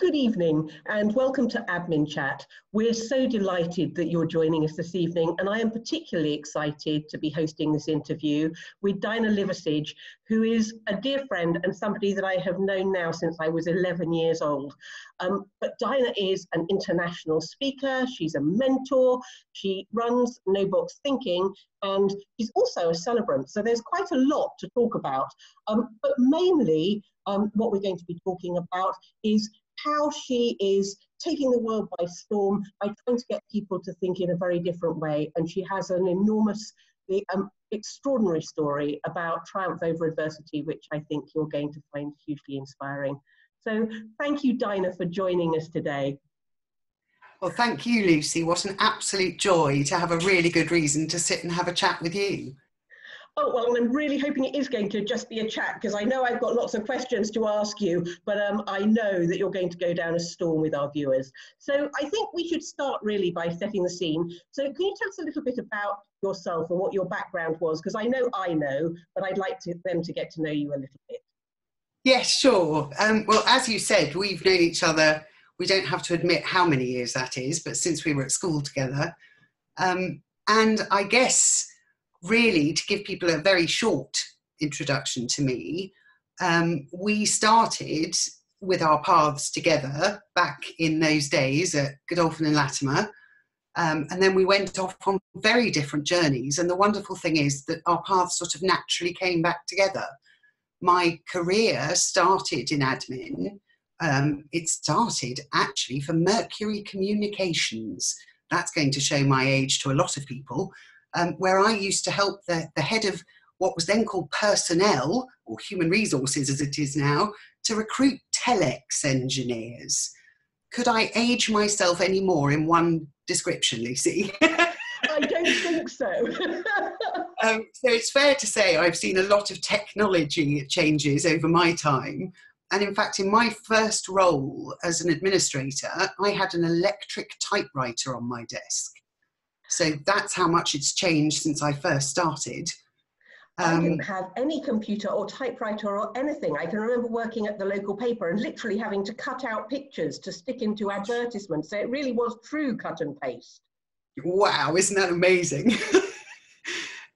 Good evening and welcome to Admin Chat. We're so delighted that you're joining us this evening, and I am particularly excited to be hosting this interview with Dinah Liversidge, who is a dear friend and somebody that I have known now since I was 11 years old. But Dinah is an international speaker, she's a mentor, she runs No Box Thinking, and she's also a celebrant. So there's quite a lot to talk about. But mainly what we're going to be talking about is how she is taking the world by storm by trying to get people to think in a very different way. And she has an enormous, extraordinary story about triumph over adversity, which I think you're going to find hugely inspiring. So thank you, Dinah, for joining us today. Well, thank you, Lucy. What an absolute joy to have a really good reason to sit and have a chat with you. Oh, well, I'm really hoping it is going to just be a chat, because I know I've got lots of questions to ask you, but I know that you're going to go down a storm with our viewers. So I think we should start really by setting the scene. So can you tell us a little bit about yourself and what your background was? Because I know, but I'd like them to get to know you a little bit. Yes, sure. Well, as you said, we've known each other, we don't have to admit how many years that is, but since we were at school together. And I guess, really, to give people a very short introduction to me, we started with our paths together back in those days at Godolphin and Latimer, and then we went off on very different journeys, and the wonderful thing is that our paths sort of naturally came back together. My career started in admin. It started actually for Mercury Communications. That's going to show my age to a lot of people. Where I used to help the head of what was then called personnel, or human resources as it is now, to recruit telex engineers. Could I age myself any more in one description, Lucy? I don't think so. So it's fair to say I've seen a lot of technology changes over my time. And in fact, in my first role as an administrator, I had an electric typewriter on my desk. So that's how much it's changed since I first started. I didn't have any computer or typewriter or anything. I can remember working at the local paper and literally having to cut out pictures to stick into advertisements. So it really was true cut and paste. Wow, isn't that amazing?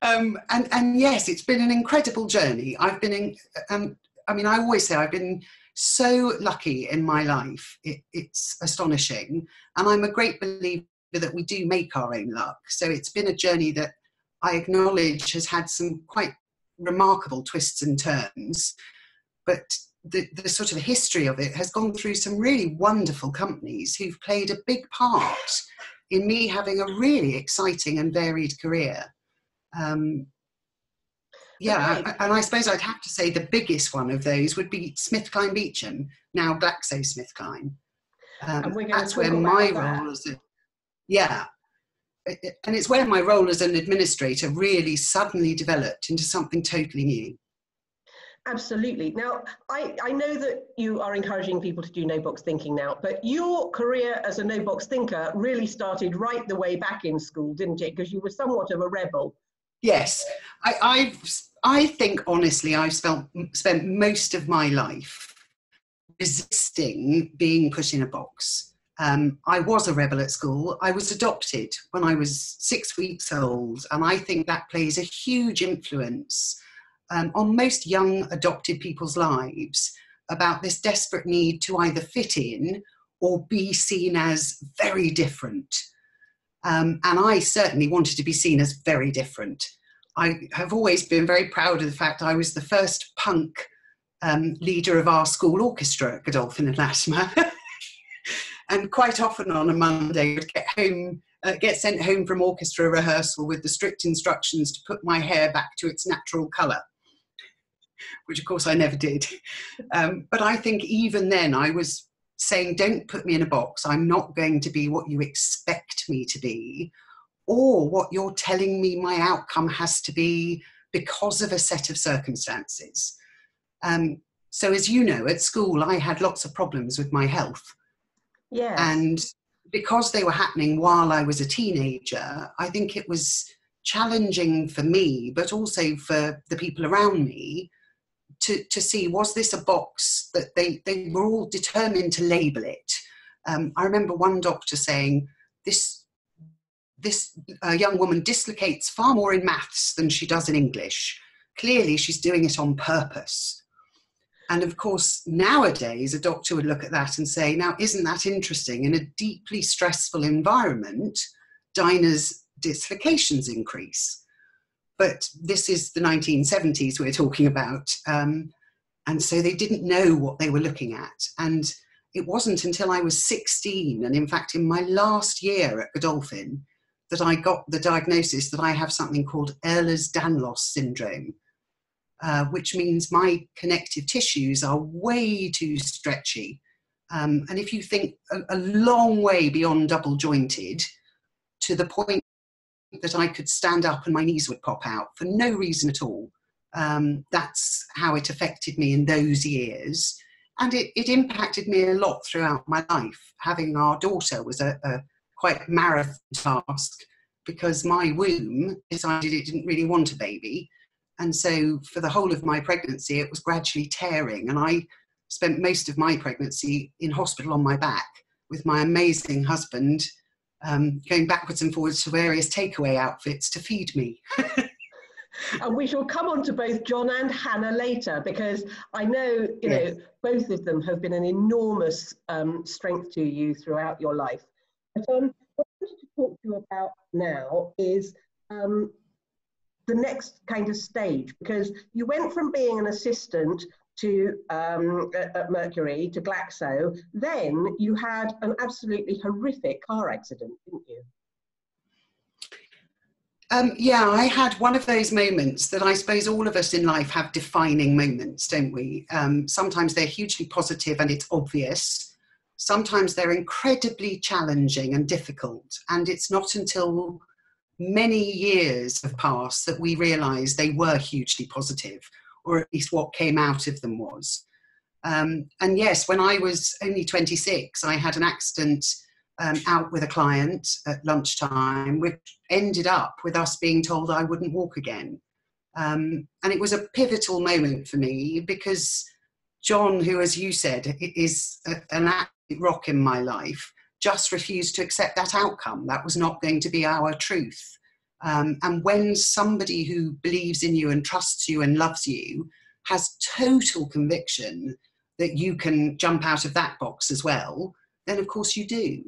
And yes, it's been an incredible journey. I've been I always say I've been so lucky in my life. It's astonishing. And I'm a great believer that we do make our own luck. So it's been a journey that I acknowledge has had some quite remarkable twists and turns, but the sort of history of it has gone through some really wonderful companies who've played a big part in me having a really exciting and varied career. And I suppose I'd have to say the biggest one of those would be SmithKline Beecham, now GlaxoSmithKline. And we're going that's to talk where my about role as and it's where my role as an administrator really suddenly developed into something totally new. Absolutely. Now, I know that you are encouraging people to do no box thinking now, but your career as a no box thinker really started right the way back in school, didn't it? Because you were somewhat of a rebel. Yes. I think, honestly, I've spent most of my life resisting being put in a box. I was a rebel at school. I was adopted when I was 6 weeks old, and I think that plays a huge influence on most young adopted people's lives about this desperate need to either fit in or be seen as very different. And I certainly wanted to be seen as very different. I have always been very proud of the fact I was the first punk leader of our school orchestra at Godolphin and Latimer. And quite often on a Monday, I'd get sent home from orchestra rehearsal with the strict instructions to put my hair back to its natural colour, which of course I never did. But I think even then I was saying, don't put me in a box. I'm not going to be what you expect me to be, or what you're telling me my outcome has to be because of a set of circumstances. So as you know, at school, I had lots of problems with my health. Yes. And because they were happening while I was a teenager, I think it was challenging for me, but also for the people around me, to see, was this a box that they were all determined to label it. I remember one doctor saying, this young woman dislocates far more in maths than she does in English. Clearly, she's doing it on purpose. And of course, nowadays, a doctor would look at that and say, now, isn't that interesting? In a deeply stressful environment, Dinah's dislocations increase. But this is the 1970s we're talking about. And so they didn't know what they were looking at. And it wasn't until I was 16, and in fact, in my last year at Godolphin, that I got the diagnosis that I have something called Ehlers-Danlos syndrome, which means my connective tissues are way too stretchy. And if you think a long way beyond double jointed, to the point that I could stand up and my knees would pop out for no reason at all. That's how it affected me in those years. And it impacted me a lot throughout my life. Having our daughter was a quite marathon task, because my womb decided it didn't really want a baby. And so for the whole of my pregnancy, it was gradually tearing. And I spent most of my pregnancy in hospital on my back with my amazing husband, going backwards and forwards to various takeaway outfits to feed me. And we shall come on to both John and Hannah later, because I know, you know, both of them have been an enormous strength to you throughout your life. But what I wanted to talk to you about now is the next kind of stage, because you went from being an assistant to at Mercury to Glaxo, then you had an absolutely horrific car accident, didn't you? Yeah, I had one of those moments that I suppose all of us in life have defining moments, don't we? Sometimes they're hugely positive and it's obvious. Sometimes they're incredibly challenging and difficult. And it's not until many years have passed that we realise they were hugely positive, or at least what came out of them was. And yes, when I was only 26, I had an accident out with a client at lunchtime, which ended up with us being told I wouldn't walk again. And it was a pivotal moment for me, because John, who, as you said, is an absolute rock in my life, just refused to accept that outcome. That was not going to be our truth. And when somebody who believes in you and trusts you and loves you has total conviction that you can jump out of that box as well, then of course you do.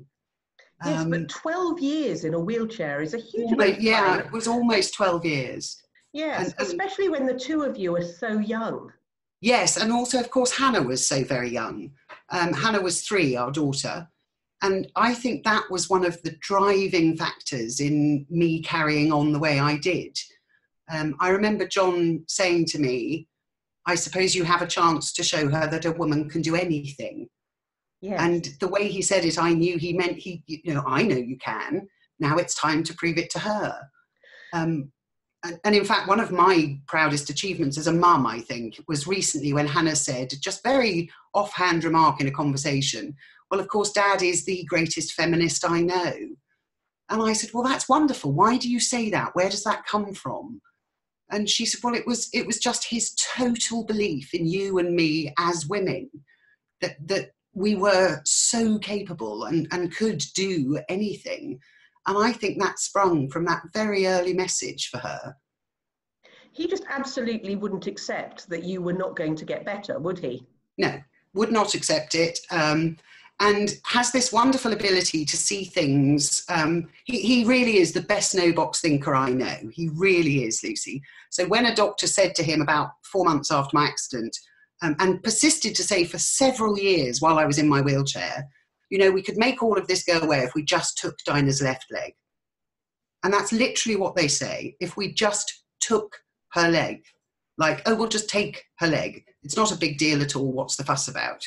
Yes, but 12 years in a wheelchair is a huge amount of time. Yeah, it was almost 12 years. Yes, and especially when the two of you are so young. Yes, and also, of course, Hannah was so very young. Hannah was 3, our daughter. And I think that was one of the driving factors in me carrying on the way I did. I remember John saying to me, I suppose you have a chance to show her that a woman can do anything. Yes. And the way he said it, I knew he meant, I know you can. Now it's time to prove it to her. And in fact, one of my proudest achievements as a mum, I think, was recently when Hannah said, just very offhand remark in a conversation, well, of course, Dad is the greatest feminist I know. And I said, well, that's wonderful. Why do you say that? Where does that come from? And she said, well, it was just his total belief in you and me as women, that we were so capable and could do anything. And I think that sprung from that very early message for her. He just absolutely wouldn't accept that you were not going to get better, would he? No, would not accept it. And has this wonderful ability to see things. He really is the best no-box thinker I know. He really is, Lucy. So when a doctor said to him about 4 months after my accident, and persisted to say for several years while I was in my wheelchair, we could make all of this go away if we just took Dinah's left leg. And that's literally what they say. If we just took her leg, like, oh, we'll just take her leg. It's not a big deal at all. What's the fuss about?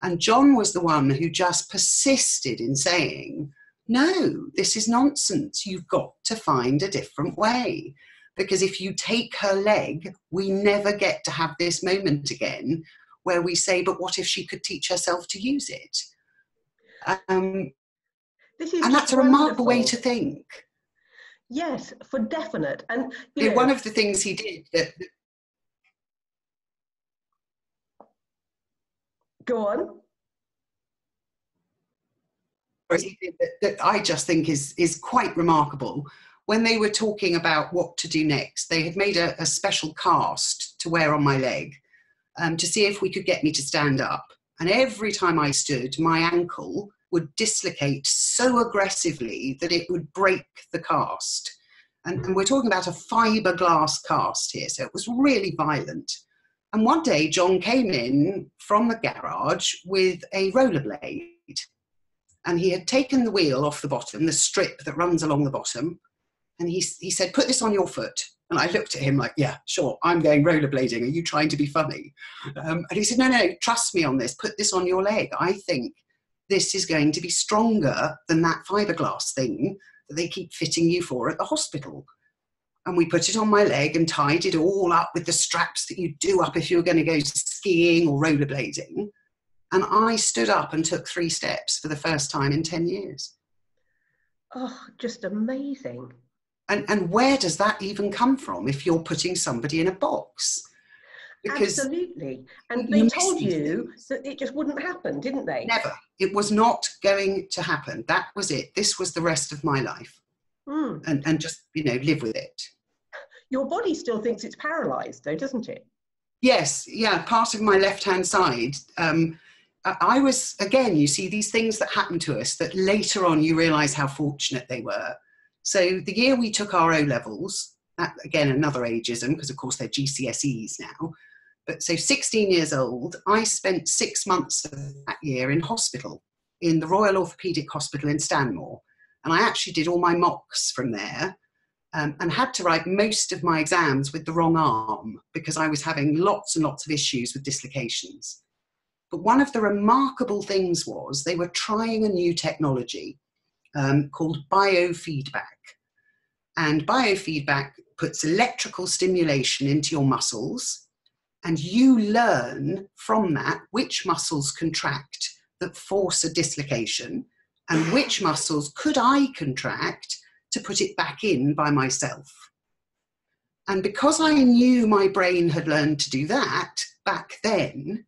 And John was the one who just persisted in saying, no, this is nonsense. You've got to find a different way. Because if you take her leg, we never get to have this moment again where we say, but what if she could teach herself to use it? And that's a remarkable way to think. Yes, for definite. And one of the things he did that Go on. That I just think is quite remarkable. When they were talking about what to do next, they had made a special cast to wear on my leg to see if we could get me to stand up. And every time I stood, my ankle would dislocate so aggressively that it would break the cast. And we're talking about a fiberglass cast here, so it was really violent. And one day, John came in from the garage with a rollerblade. And he had taken the wheel off the bottom, the strip that runs along the bottom. And he said, put this on your foot. And I looked at him like, yeah, sure, I'm going rollerblading. Are you trying to be funny? And he said, no, trust me on this. Put this on your leg. I think this is going to be stronger than that fiberglass thing that they keep fitting you for at the hospital. And we put it on my leg and tied it all up with the straps that you do up if you were going to go skiing or rollerblading. And I stood up and took 3 steps for the first time in 10 years. Oh, just amazing. And where does that even come from if you're putting somebody in a box? Because absolutely. And they told you that it just wouldn't happen, didn't they? Never. It was not going to happen. That was it. This was the rest of my life. And just, live with it. Your body still thinks it's paralyzed though, doesn't it? Yes. Yeah. Part of my left-hand side, I was, again, you see these things that happen to us that later on you realize how fortunate they were. So the year we took our O-levels, that, again, another ageism, because of course they're GCSEs now. But so 16 years old, I spent 6 months of that year in hospital, in the Royal Orthopaedic Hospital in Stanmore. And I actually did all my mocks from there and had to write most of my exams with the wrong arm because I was having lots and lots of issues with dislocations. But one of the remarkable things was they were trying a new technology called biofeedback. And biofeedback puts electrical stimulation into your muscles, and you learn from that which muscles contract that force a dislocation and which muscles could I contract to put it back in by myself. And because I knew my brain had learned to do that back then,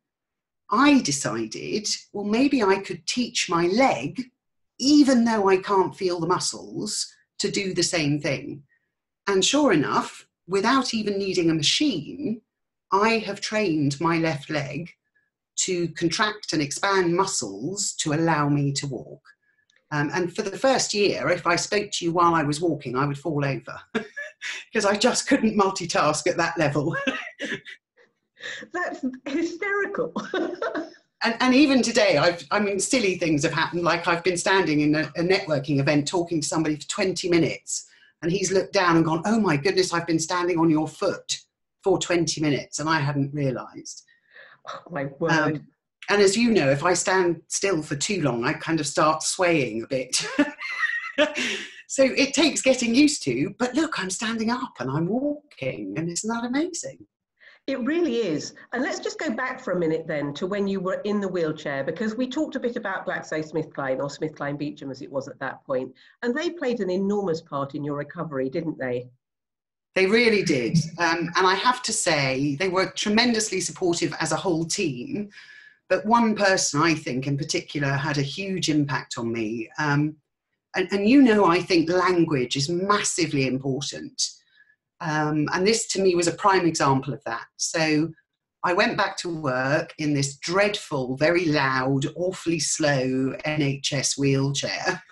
I decided, well, maybe I could teach my leg, even though I can't feel the muscles, to do the same thing. And sure enough, without even needing a machine, I have trained my left leg to contract and expand muscles to allow me to walk. And for the first year, if I spoke to you while I was walking, I would fall over because I just couldn't multitask at that level. That's hysterical. And even today, silly things have happened. Like I've been standing in a networking event talking to somebody for 20 minutes and he's looked down and gone, oh my goodness, I've been standing on your foot for 20 minutes and I hadn't realised. Oh my word. And as you know, if I stand still for too long, I kind of start swaying a bit. So it takes getting used to, but look, I'm standing up and I'm walking, and isn't that amazing? It really is. And let's just go back for a minute then to when you were in the wheelchair, because we talked a bit about GlaxoSmithKline, or SmithKline Beecham as it was at that point, and they played an enormous part in your recovery, didn't they? They really did. And I have to say, they were tremendously supportive as a whole team. But one person, I think, in particular, had a huge impact on me. And I think language is massively important. And this, to me, was a prime example of that. So I went back to work in this dreadful, very loud, awfully slow NHS wheelchair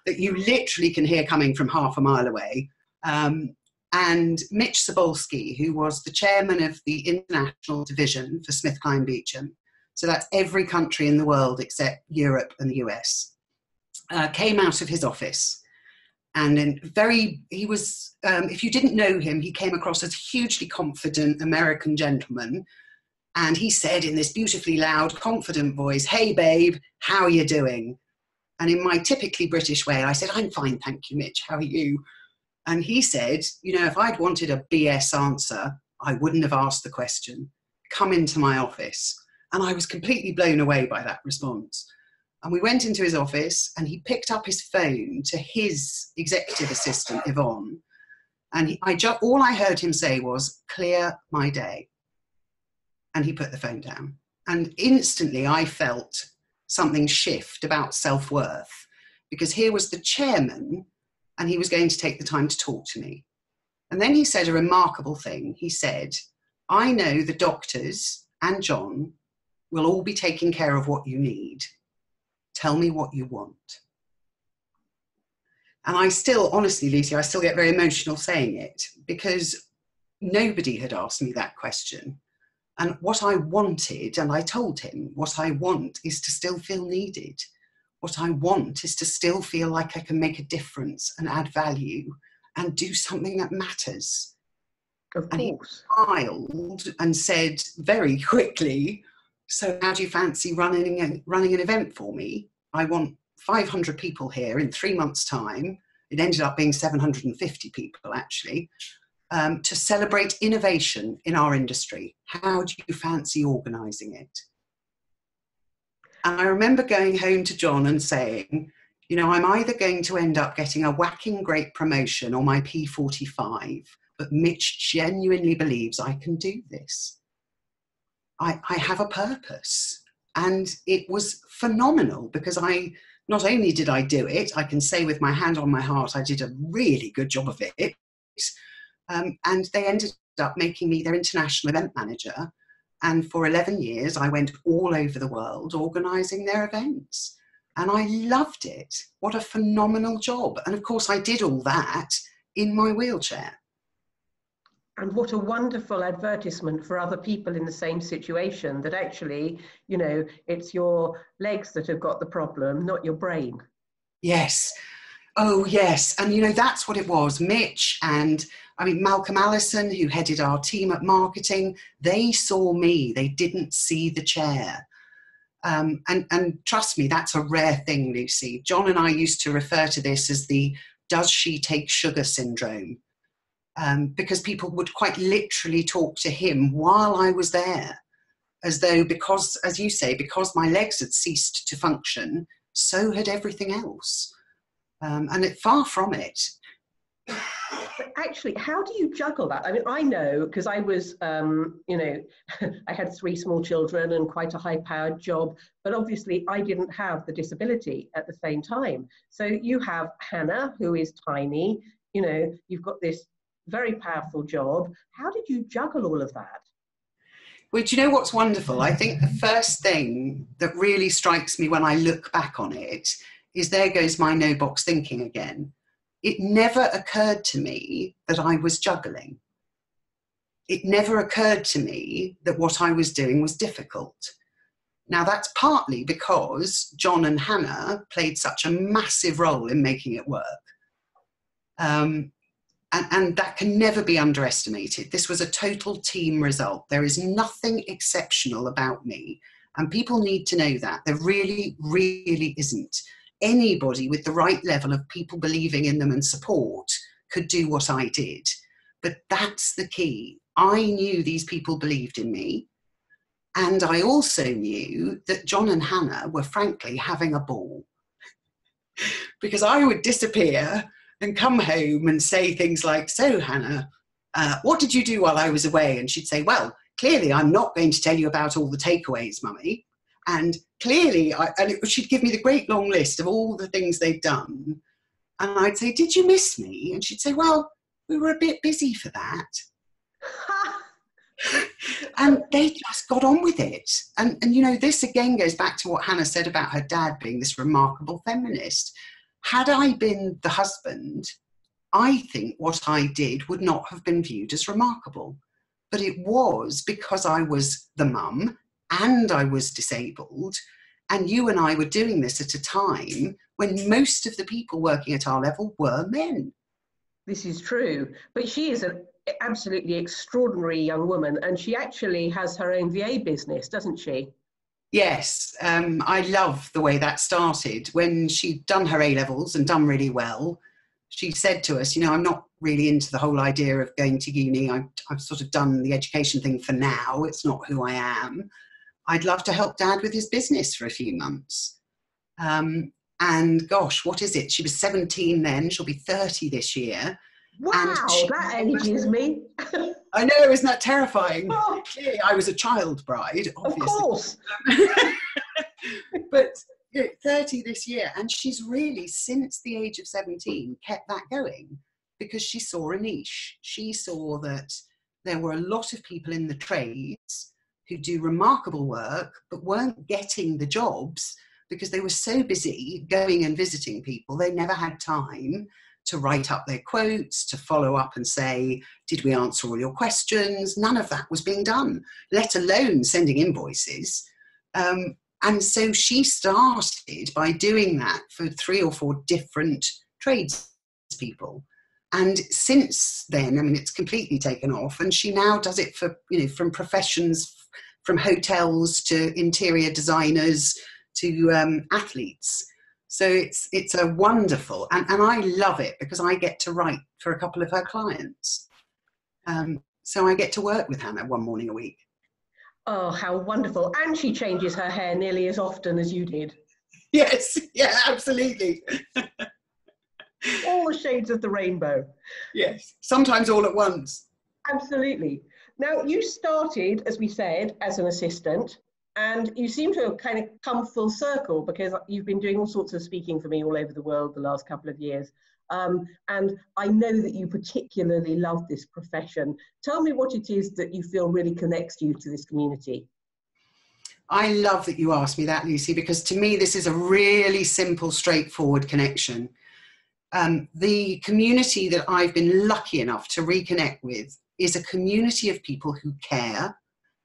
that you literally can hear coming from half a mile away. And Mitch Sapolsky, who was the chairman of the international division for SmithKline Beecham, so that's every country in the world except Europe and the US, came out of his office. And he was, if you didn't know him, he came across as a hugely confident American gentleman. And he said in this beautifully loud, confident voice, "Hey babe, how are you doing?" And in my typically British way, I said, "I'm fine, thank you, Mitch, how are you?" And he said, if I'd wanted a BS answer, I wouldn't have asked the question. Come into my office. And I was completely blown away by that response. And we went into his office and he picked up his phone to his executive assistant, Yvonne. And all I heard him say was, "Clear my day." And he put the phone down. And instantly I felt something shift about self-worth, because here was the chairman and he was going to take the time to talk to me. And then he said a remarkable thing. He said, I know the doctors and John will all be taking care of what you need. Tell me what you want. And I still, honestly, Lucy, I still get very emotional saying it, because nobody had asked me that question. And what I wanted, and I told him, what I want is to still feel needed. What I want is to still feel like I can make a difference and add value and do something that matters. Of and course. He smiled and said very quickly, so how do you fancy running an event for me? I want 500 people here in 3 months' time. It ended up being 750 people, actually, to celebrate innovation in our industry. How do you fancy organising it? And I remember going home to John and saying, you know, I'm either going to end up getting a whacking great promotion or my P45, but Mitch genuinely believes I can do this. I have a purpose. And it was phenomenal, because not only did I do it, I can say with my hand on my heart, I did a really good job of it. And they ended up making me their international event manager. And for 11 years, I went all over the world organising their events. And I loved it. What a phenomenal job. And of course, I did all that in my wheelchair. And what a wonderful advertisement for other people in the same situation, that actually, you know, it's your legs that have got the problem, not your brain. Yes. Oh, yes. And, you know, that's what it was. Mitch and, Malcolm Allison, who headed our team at marketing, they saw me. They didn't see the chair. And trust me, that's a rare thing, Lucy. John and I used to refer to this as the "does she take sugar" syndrome, because people would quite literally talk to him while I was there, as though, because, as you say, because my legs had ceased to function, so had everything else. And far from it. But actually, how do you juggle that? I mean, I know, because I was, you know, I had 3 small children and quite a high-powered job, but obviously I didn't have the disability at the same time. So you have Hannah, who is tiny, you know, you've got this very powerful job. How did you juggle all of that? Well, do you know what's wonderful? I think the first thing that really strikes me when I look back on it is there goes my no-box thinking again. It never occurred to me that I was juggling. It never occurred to me that what I was doing was difficult. Now, that's partly because John and Hannah played such a massive role in making it work. And that can never be underestimated. This was a total team result. There is nothing exceptional about me. And people need to know that. There really, really isn't. Anybody with the right level of people believing in them and support could do what I did. But that's the key. I knew these people believed in me. And I also knew that John and Hannah were frankly having a ball. Because I would disappear and come home and say things like, so Hannah, what did you do while I was away? And she'd say, well, clearly I'm not going to tell you about all the takeaways, Mummy. And clearly, she'd give me the great long list of all the things they'd done. And I'd say, did you miss me? And she'd say, well, we were a bit busy for that. And they just got on with it. And you know, this again goes back to what Hannah said about her dad being this remarkable feminist. Had I been the husband, I think what I did would not have been viewed as remarkable. But it was because I was the mum and I was disabled, and you and I were doing this at a time when most of the people working at our level were men. This is true, but she is an absolutely extraordinary young woman, and she actually has her own VA business, doesn't she? Yes, I love the way that started. When she'd done her A-levels and done really well, she said to us, you know, I'm not really into the whole idea of going to uni. I've sort of done the education thing for now. It's not who I am. I'd love to help Dad with his business for a few months. And gosh, what is it? She was 17 then. She'll be 30 this year. Wow, that ages me. I know, isn't that terrifying? Oh, Clearly, I was a child bride, obviously. of course. But 30 this year, and she's really, since the age of 17, kept that going because she saw a niche. She saw that there were a lot of people in the trades who do remarkable work but weren't getting the jobs because they were so busy going and visiting people, they never had time to write up their quotes, to follow up and say, did we answer all your questions? None of that was being done, let alone sending invoices. And so she started by doing that for 3 or 4 different tradespeople. And since then, I mean, it's completely taken off. And she now does it for, you know, from professions, from hotels to interior designers to athletes. So it's a wonderful, and I love it because I get to write for a couple of her clients. So I get to work with Hannah one morning a week. Oh, how wonderful. And she changes her hair nearly as often as you did. Yes, yeah, absolutely. All the shades of the rainbow. Yes, sometimes all at once. Absolutely. Now, you started, as we said, as an assistant, and you seem to have kind of come full circle because you've been doing all sorts of speaking for me all over the world the last couple of years. And I know that you particularly love this profession. Tell me what it is that you feel really connects you to this community. I love that you asked me that, Lucy, because to me, this is a really simple, straightforward connection. The community that I've been lucky enough to reconnect with is a community of people who care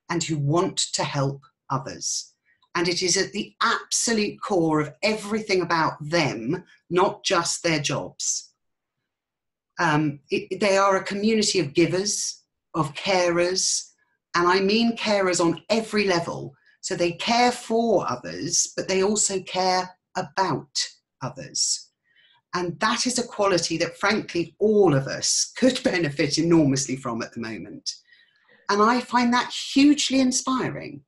and who want to help others. And it is at the absolute core of everything about them, not just their jobs. They are a community of givers, of carers, and I mean carers on every level. So they care for others, but they also care about others. And that is a quality that, frankly, all of us could benefit enormously from at the moment. And I find that hugely inspiring.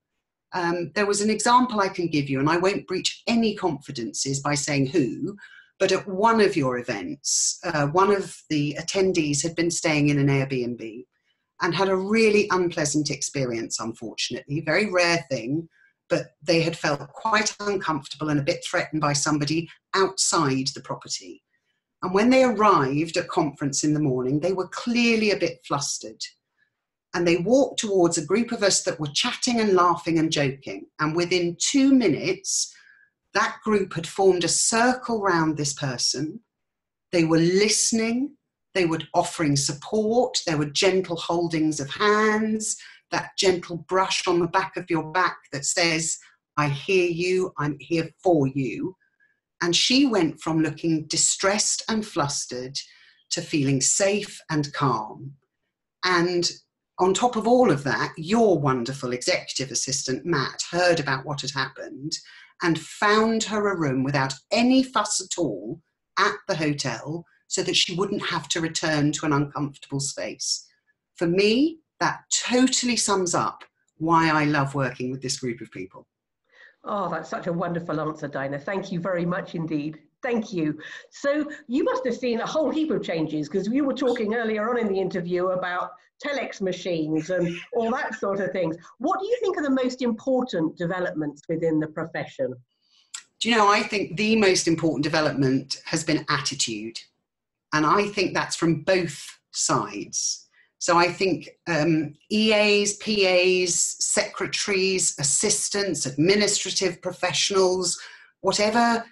There was an example I can give you, and I won't breach any confidences by saying who, but at one of your events, one of the attendees had been staying in an Airbnb and had a really unpleasant experience, unfortunately. Very rare thing, but they had felt quite uncomfortable and a bit threatened by somebody outside the property. And when they arrived at conference in the morning, they were clearly a bit flustered. And they walked towards a group of us that were chatting and laughing and joking. And within 2 minutes, that group had formed a circle around this person. They were listening. They were offering support. There were gentle holdings of hands, that gentle brush on the back of your back that says, I hear you, I'm here for you. And she went from looking distressed and flustered to feeling safe and calm. And on top of all of that, your wonderful executive assistant, Matt, heard about what had happened and found her a room without any fuss at all at the hotel so that she wouldn't have to return to an uncomfortable space. For me, that totally sums up why I love working with this group of people. Oh, that's such a wonderful answer, Dinah. Thank you very much indeed. Thank you. So you must have seen a whole heap of changes because you were talking earlier on in the interview about telex machines and all that sort of things. What do you think are the most important developments within the profession? Do you know, I think the most important development has been attitude. And I think that's from both sides. So I think EAs, PAs, secretaries, assistants, administrative professionals, whatever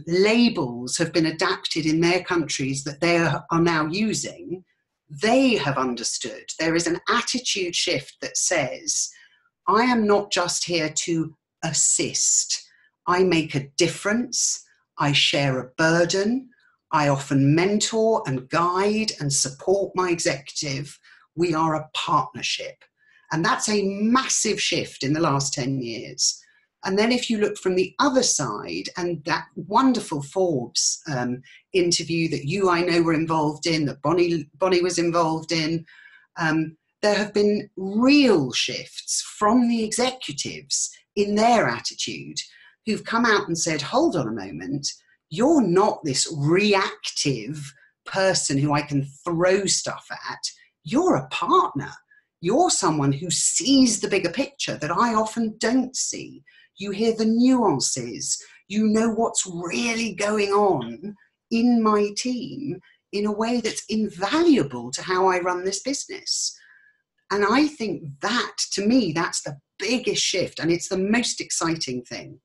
labels have been adapted in their countries that they are now using, they have understood. There is an attitude shift that says, I am not just here to assist. I make a difference. I share a burden. I often mentor and guide and support my executive. We are a partnership. And that's a massive shift in the last 10 years. And then if you look from the other side, and that wonderful Forbes interview that you, I know, were involved in, that Bonnie was involved in, there have been real shifts from the executives in their attitude who've come out and said, hold on a moment, you're not this reactive person who I can throw stuff at. you're a partner. You're someone who sees the bigger picture that I often don't see. You hear the nuances. You know what's really going on in my team in a way that's invaluable to how I run this business. And I think that, to me, that's the biggest shift, and it's the most exciting thing.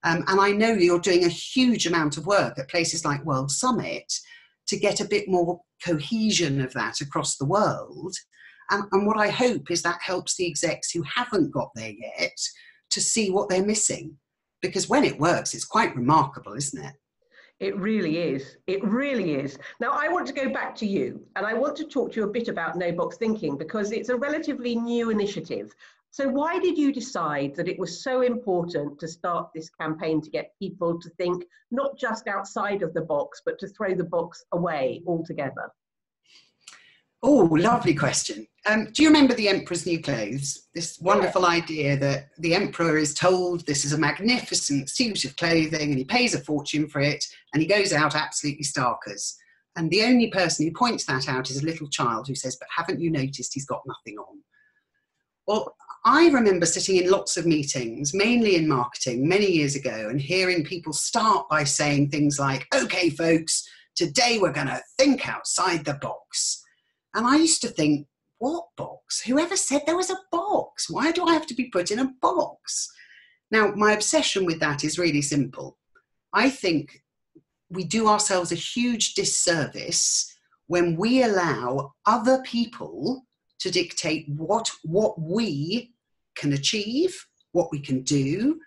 And I know you're doing a huge amount of work at places like World Summit to get a bit more cohesion of that across the world. And what I hope is that helps the execs who haven't got there yet to see what they're missing. Because when it works, it's quite remarkable, isn't it? It really is. It really is. Now, I want to go back to you, and I want to talk to you a bit about No Box Thinking, because it's a relatively new initiative. So why did you decide that it was so important to start this campaign to get people to think not just outside of the box, but to throw the box away altogether? Oh, lovely question. Do you remember The Emperor's New Clothes? This wonderful idea that the emperor is told this is a magnificent suit of clothing and he pays a fortune for it and he goes out absolutely starkers. And the only person who points that out is a little child who says, but haven't you noticed he's got nothing on? Well, I remember sitting in lots of meetings, mainly in marketing, many years ago, and hearing people start by saying things like, okay, folks, today we're going to think outside the box. And I used to think, what box? Whoever said there was a box? Why do I have to be put in a box? Now, my obsession with that is really simple. I think we do ourselves a huge disservice when we allow other people to dictate what we can achieve, what we can do,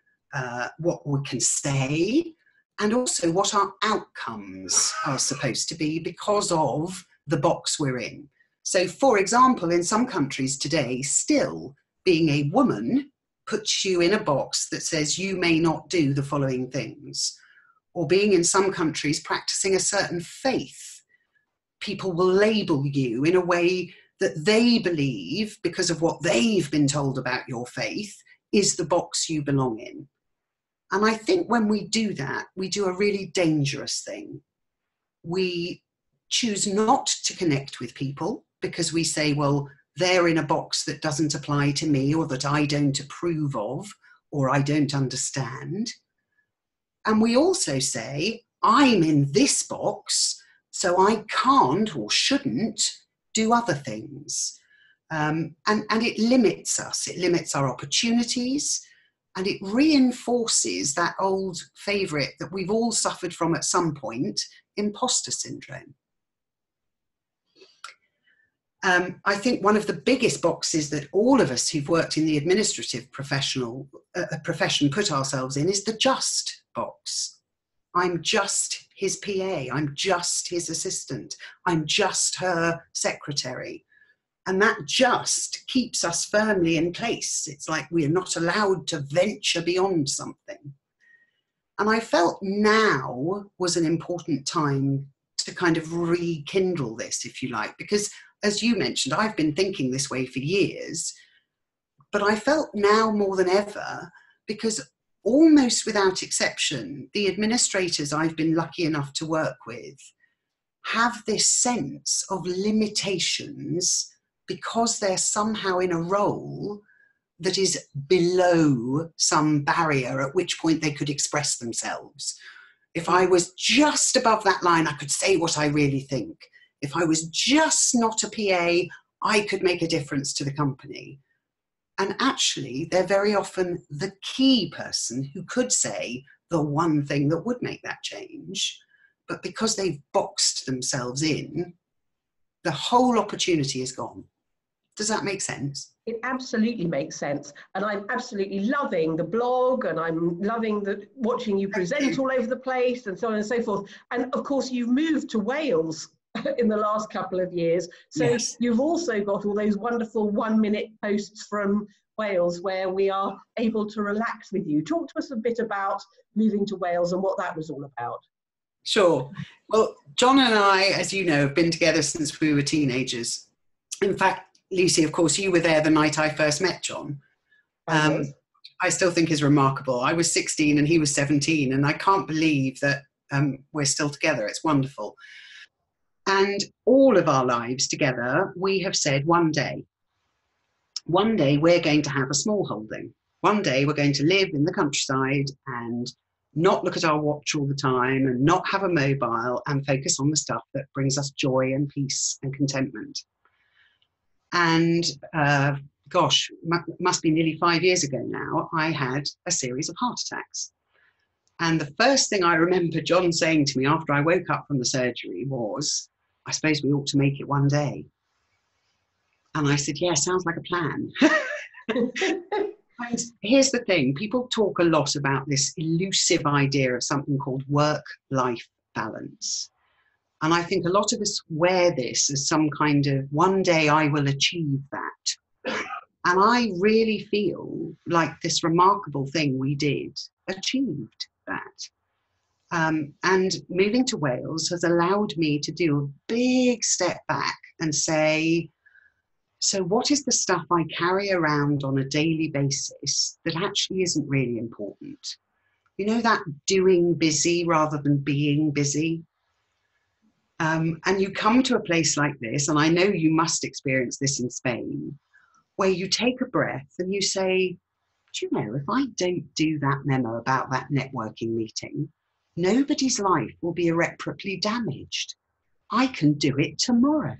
what we can say, and also what our outcomes are supposed to be because of the box we're in. So, for example, in some countries today, still being a woman puts you in a box that says you may not do the following things. Or being in some countries practicing a certain faith, people will label you in a way that they believe, because of what they've been told about your faith, is the box you belong in. And I think when we do that, we do a really dangerous thing. We choose not to connect with people because we say, well, they're in a box that doesn't apply to me or that I don't approve of or I don't understand. And we also say, I'm in this box, so I can't or shouldn't do other things. And it limits us. It limits our opportunities. And it reinforces that old favourite that we've all suffered from at some point, imposter syndrome. I think one of the biggest boxes that all of us who've worked in the administrative profession put ourselves in is the just box. I'm just his PA. I'm just his assistant. I'm just her secretary. And that just keeps us firmly in place. It's like we're not allowed to venture beyond something. And I felt now was an important time to kind of rekindle this, if you like, because as you mentioned, I've been thinking this way for years, but I felt now more than ever, because almost without exception, the administrators I've been lucky enough to work with have this sense of limitations because they're somehow in a role that is below some barrier at which point they could express themselves. If I was just above that line, I could say what I really think. If I was just not a PA, I could make a difference to the company. And actually, they're very often the key person who could say the one thing that would make that change. But because they've boxed themselves in, the whole opportunity is gone. Does that make sense? It absolutely makes sense. And I'm absolutely loving the blog, and I'm loving watching you present all over the place and so on and so forth. And of course, you've moved to Wales in the last couple of years. So yes, you've also got all those wonderful 1-minute posts from Wales where we are able to relax with you. Talk to us a bit about moving to Wales and what that was all about. Sure. Well, John and I, as you know, have been together since we were teenagers. In fact, Lucy, of course, you were there the night I first met John. I still think is remarkable. I was 16 and he was 17, and I can't believe that we're still together. It's wonderful. And all of our lives together, we have said one day we're going to have a small holding. One day we're going to live in the countryside and not look at our watch all the time and not have a mobile and focus on the stuff that brings us joy and peace and contentment. And gosh, must be nearly 5 years ago now, I had a series of heart attacks. And the first thing I remember John saying to me after I woke up from the surgery was, I suppose we ought to make it one day. And I said, yeah, sounds like a plan. And here's the thing, people talk a lot about this elusive idea of something called work-life balance. And I think a lot of us wear this as some kind of, one day I will achieve that. And I really feel like this remarkable thing we did achieved that. And moving to Wales has allowed me to do a big step back and say, so what is the stuff I carry around on a daily basis that actually isn't really important? You know, that doing busy rather than being busy. And you come to a place like this, and I know you must experience this in Spain, where you take a breath and you say, do you know, if I don't do that memo about that networking meeting, nobody's life will be irreparably damaged. I can do it tomorrow.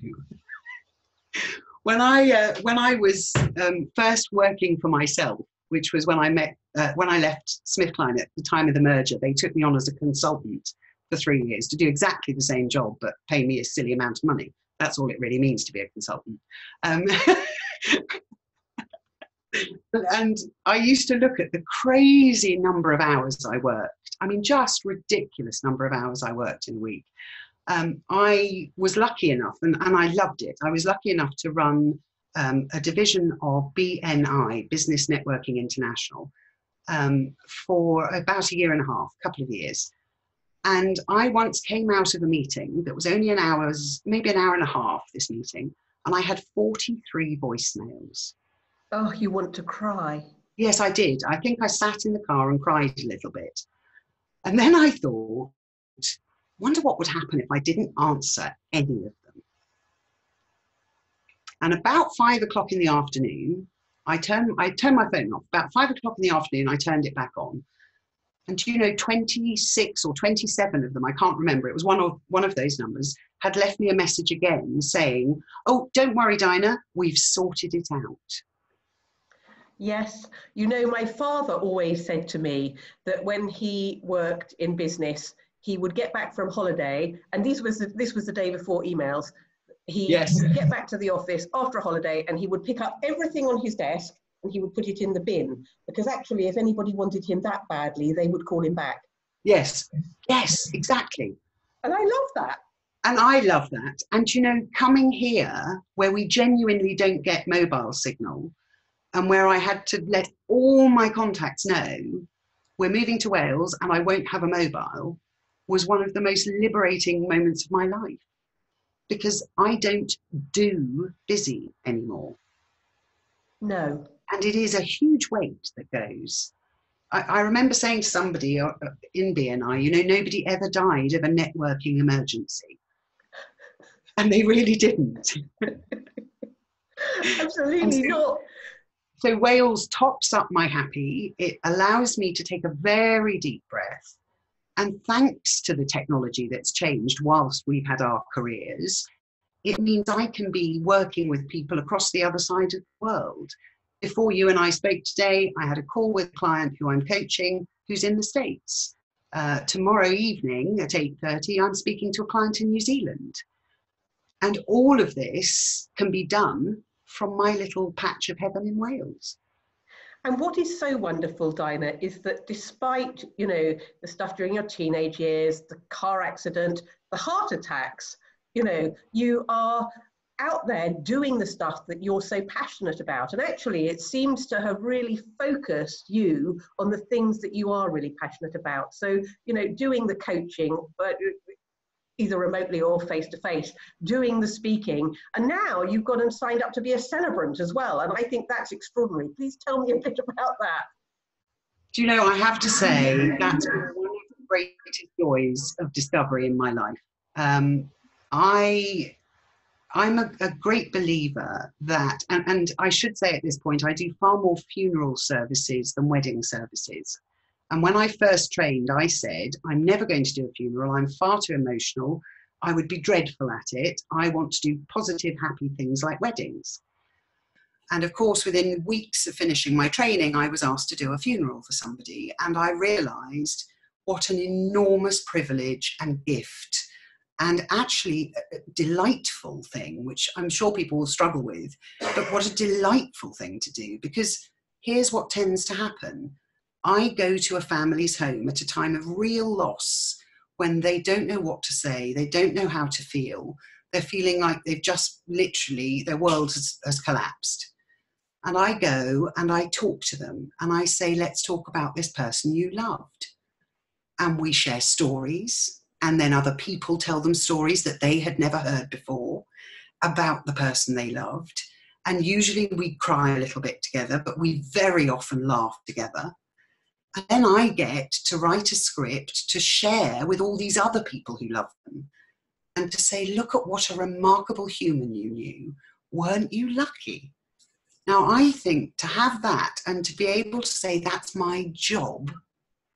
When I was first working for myself, which was when I left SmithKline at the time of the merger, they took me on as a consultant for 3 years to do exactly the same job, but pay me a silly amount of money. That's all it really means to be a consultant. And I used to look at the crazy number of hours I worked. I mean, just ridiculous number of hours I worked in a week. I was lucky enough, and I loved it. I was lucky enough to run a division of BNI, Business Networking International, for about a year and a half, a couple of years. And I once came out of a meeting that was only maybe an hour and a half, this meeting, and I had 43 voicemails. Oh, you want to cry. Yes, I did. I think I sat in the car and cried a little bit. And then I thought, wonder what would happen if I didn't answer any of them. And about 5 o'clock in the afternoon, I turned my phone off. About 5 o'clock in the afternoon, I turned it back on. And do you know, 26 or 27 of them, I can't remember, it was one of those numbers, had left me a message again saying, oh, don't worry, Dinah, we've sorted it out. Yes, you know, my father always said to me that when he worked in business, he would get back from holiday, and this was the day before emails. He would get back to the office after a holiday, and he would pick up everything on his desk and he would put it in the bin, because actually, if anybody wanted him that badly, they would call him back. Yes, exactly. And I love that. And I love that. And you know, coming here where we genuinely don't get mobile signal, and where I had to let all my contacts know we're moving to Wales and I won't have a mobile, was one of the most liberating moments of my life, because I don't do busy anymore. No. And it is a huge weight that goes. I remember saying to somebody in BNI, you know, nobody ever died of a networking emergency. And they really didn't. Absolutely not. So Wales tops up my happy. It allows me to take a very deep breath. And thanks to the technology that's changed whilst we've had our careers, it means I can be working with people across the other side of the world. Before you and I spoke today, I had a call with a client who I'm coaching who's in the States. Tomorrow evening at 8:30, I'm speaking to a client in New Zealand. And all of this can be done from my little patch of heaven in Wales. And what is so wonderful, Dinah, is that despite, you know, the stuff during your teenage years, the car accident, the heart attacks, you know, you are out there doing the stuff that you're so passionate about. And actually, it seems to have really focused you on the things that you are really passionate about. So, you know, doing the coaching, but either remotely or face-to-face, doing the speaking, and now you've got them signed up to be a celebrant as well, and I think that's extraordinary. Please tell me a bit about that. Do you know, I have to say that's one of the greatest joys of discovery in my life. I'm a great believer that, and I should say at this point, I do far more funeral services than wedding services. And when I first trained, I said, I'm never going to do a funeral. I'm far too emotional. I would be dreadful at it. I want to do positive, happy things like weddings. And of course, within weeks of finishing my training, I was asked to do a funeral for somebody. And I realized what an enormous privilege and gift, and actually a delightful thing, which I'm sure people will struggle with, but what a delightful thing to do, because here's what tends to happen. I go to a family's home at a time of real loss, when they don't know what to say, they don't know how to feel, they're feeling like they've just literally, their world has collapsed. And I go and I talk to them and I say, let's talk about this person you loved. And we share stories, and then other people tell them stories that they had never heard before about the person they loved. And usually we cry a little bit together, but we very often laugh together. And then I get to write a script to share with all these other people who love them, and to say, look at what a remarkable human you knew. Weren't you lucky? Now, I think to have that and to be able to say that's my job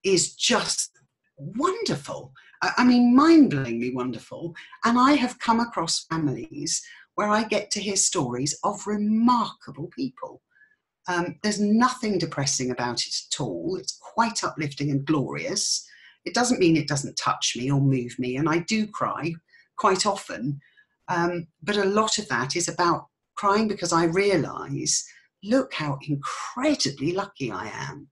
is just wonderful. I mean, mind-blowingly wonderful. And I have come across families where I get to hear stories of remarkable people. There's nothing depressing about it at all. It's quite uplifting and glorious. It doesn't mean it doesn't touch me or move me, and I do cry quite often. But a lot of that is about crying because I realise, look how incredibly lucky I am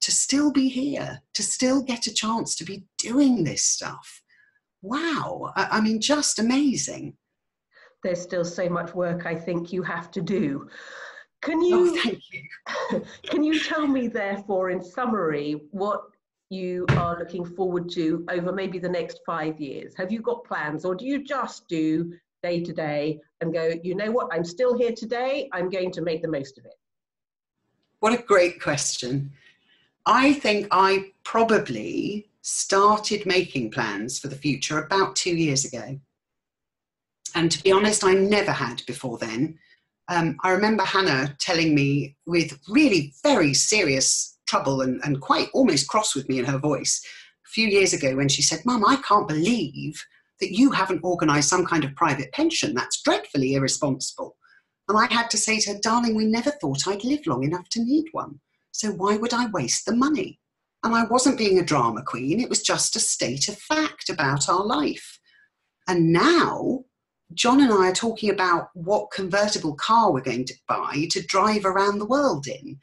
to still be here, to still get a chance to be doing this stuff. Wow, I mean, just amazing. There's still so much work I think you have to do. Can you, oh, thank you. Can you tell me, therefore, in summary, what you are looking forward to over maybe the next 5 years? Have you got plans, or do you just do day to day and go, you know what, I'm still here today, I'm going to make the most of it? What a great question. I think I probably started making plans for the future about 2 years ago. And to be honest, I never had before then. I remember Hannah telling me, with really very serious trouble and quite almost cross with me in her voice, a few years ago, when she said, Mum, I can't believe that you haven't organised some kind of private pension. That's dreadfully irresponsible. And I had to say to her, darling, we never thought I'd live long enough to need one. So why would I waste the money? And I wasn't being a drama queen. It was just a state of fact about our life. And now John and I are talking about what convertible car we're going to buy to drive around the world in.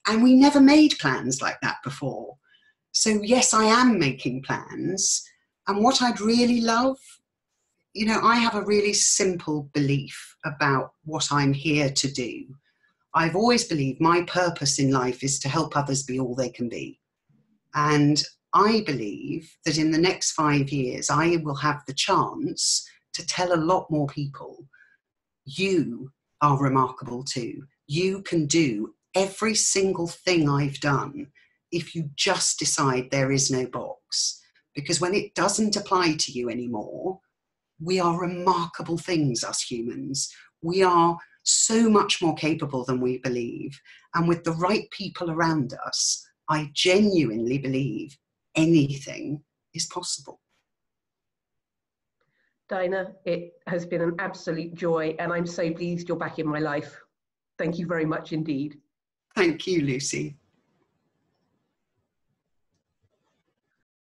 And we never made plans like that before. So yes, I am making plans. And what I'd really love, you know, I have a really simple belief about what I'm here to do. I've always believed my purpose in life is to help others be all they can be. And I believe that in the next 5 years, I will have the chance to tell a lot more people, you are remarkable too. You can do every single thing I've done if you just decide there is no box. Because when it doesn't apply to you anymore, we are remarkable things, us humans. We are so much more capable than we believe. And with the right people around us, I genuinely believe anything is possible. Dinah, it has been an absolute joy, and I'm so pleased you're back in my life. Thank you very much indeed. Thank you, Lucy.